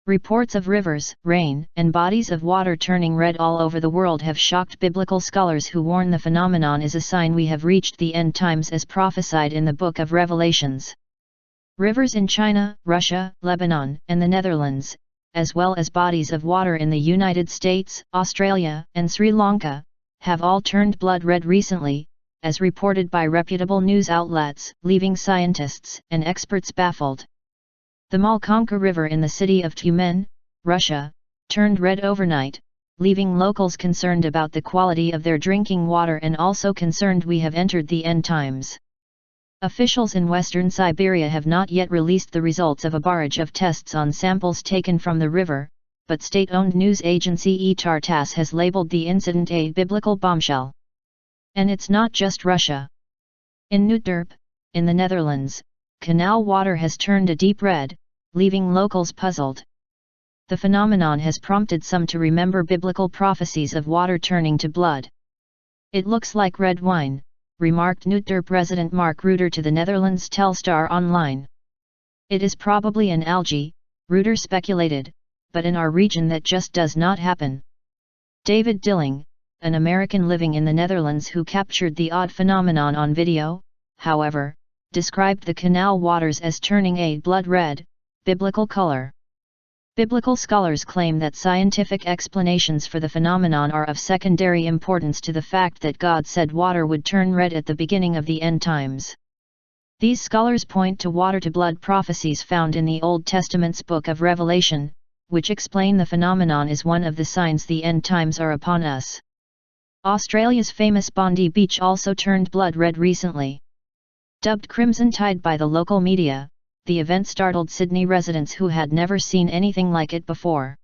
Reports of rivers, rain, and bodies of water turning red all over the world have shocked biblical scholars who warn the phenomenon is a sign we have reached the end times as prophesied in the book of Revelations. Rivers in China, Russia, Lebanon, and the Netherlands, as well as bodies of water in the United States, Australia, and Sri Lanka, have all turned blood red recently, as reported by reputable news outlets, leaving scientists and experts baffled. The Malkonka River in the city of Tyumen, Russia, turned red overnight, leaving locals concerned about the quality of their drinking water and also concerned we have entered the end times. Officials in western Siberia have not yet released the results of a barrage of tests on samples taken from the river, but state-owned news agency ETAR-TASS has labeled the incident a biblical bombshell. And it's not just Russia. In Nootdorp, in the Netherlands, canal water has turned a deep red, leaving locals puzzled. The phenomenon has prompted some to remember biblical prophecies of water turning to blood. "It looks like red wine," remarked Nootdorp resident Mark Reuter to the Netherlands Telstar Online. "It is probably an algae," Reuter speculated, "but in our region that just does not happen." David Dilling, an American living in the Netherlands who captured the odd phenomenon on video, however, described the canal waters as turning a blood red, biblical color. Biblical scholars claim that scientific explanations for the phenomenon are of secondary importance to the fact that God said water would turn red at the beginning of the end times. These scholars point to water-to-blood prophecies found in the Old Testament's book of Revelation, which explain the phenomenon is one of the signs the end times are upon us. Australia's famous Bondi Beach also turned blood red recently. Dubbed Crimson Tide by the local media, the event startled Sydney residents who had never seen anything like it before.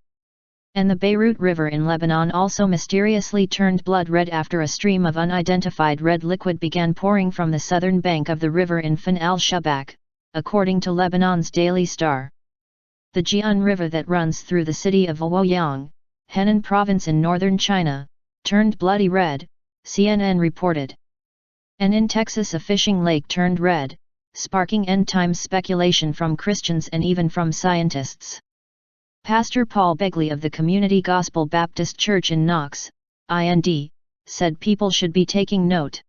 And the Beirut River in Lebanon also mysteriously turned blood red after a stream of unidentified red liquid began pouring from the southern bank of the river in Fan al-Shubak, according to Lebanon's Daily Star. The Jian River that runs through the city of Luoyang, Henan province in northern China, turned bloody red, CNN reported. And in Texas a fishing lake turned red, sparking end-times speculation from Christians and even from scientists. Pastor Paul Begley of the Community Gospel Baptist Church in Knox, IND, said people should be taking note.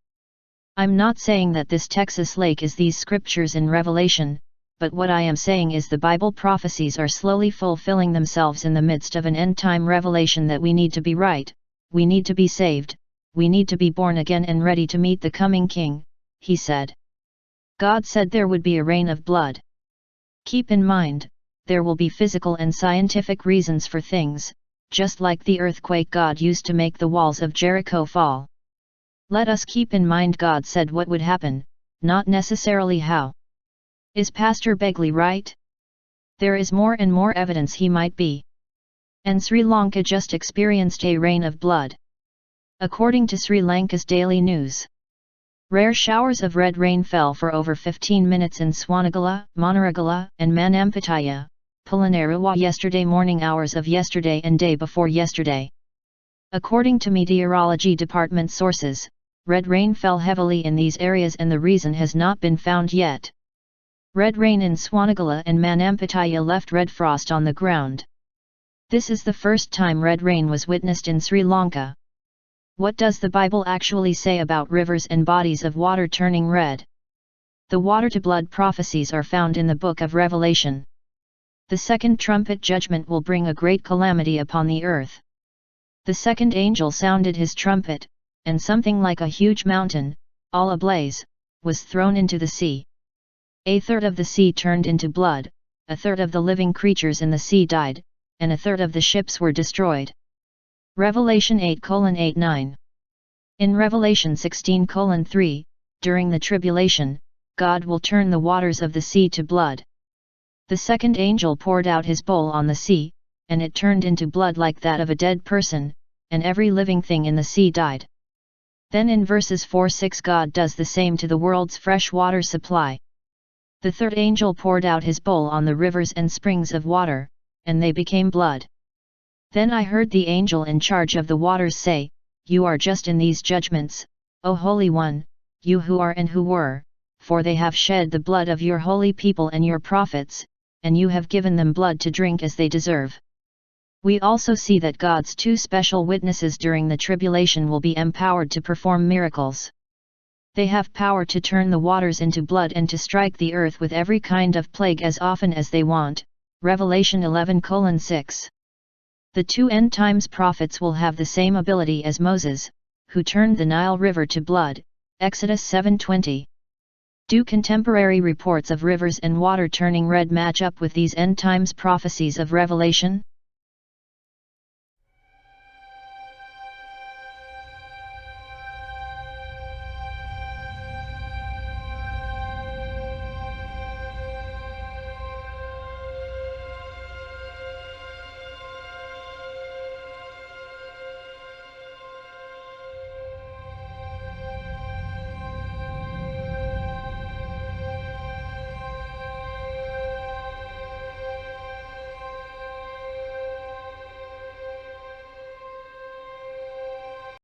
"I'm not saying that this Texas lake is these scriptures in Revelation, but what I am saying is the Bible prophecies are slowly fulfilling themselves in the midst of an end-time revelation that we need to be right, we need to be saved, we need to be born again and ready to meet the coming King," he said. God said there would be a rain of blood. Keep in mind, there will be physical and scientific reasons for things, just like the earthquake God used to make the walls of Jericho fall. Let us keep in mind God said what would happen, not necessarily how. Is Pastor Begley right? There is more and more evidence he might be. And Sri Lanka just experienced a rain of blood. According to Sri Lanka's Daily News, rare showers of red rain fell for over 15 minutes in Swanagala, Monaragala, and Manampataya, Polonnaruwa yesterday morning hours of yesterday and day before yesterday. According to meteorology department sources, red rain fell heavily in these areas and the reason has not been found yet. Red rain in Swanagala and Manampataya left red frost on the ground. This is the first time red rain was witnessed in Sri Lanka. What does the Bible actually say about rivers and bodies of water turning red? The water-to-blood prophecies are found in the book of Revelation. The second trumpet judgment will bring a great calamity upon the earth. The second angel sounded his trumpet, and something like a huge mountain, all ablaze, was thrown into the sea. A third of the sea turned into blood, a third of the living creatures in the sea died, and a third of the ships were destroyed. Revelation 8:8-9. In Revelation 16:3, during the tribulation, God will turn the waters of the sea to blood. The second angel poured out his bowl on the sea, and it turned into blood like that of a dead person, and every living thing in the sea died. Then in verses 4-6 God does the same to the world's fresh water supply. The third angel poured out his bowl on the rivers and springs of water, and they became blood. Then I heard the angel in charge of the waters say, "You are just in these judgments, O Holy One, you who are and who were, for they have shed the blood of your holy people and your prophets, and you have given them blood to drink as they deserve. We also see that God's two special witnesses during the tribulation will be empowered to perform miracles. They have power to turn the waters into blood and to strike the earth with every kind of plague as often as they want. Revelation 11:6. The two end times prophets will have the same ability as Moses, who turned the Nile River to blood. Exodus 7:20. Do contemporary reports of rivers and water turning red match up with these end times prophecies of Revelation?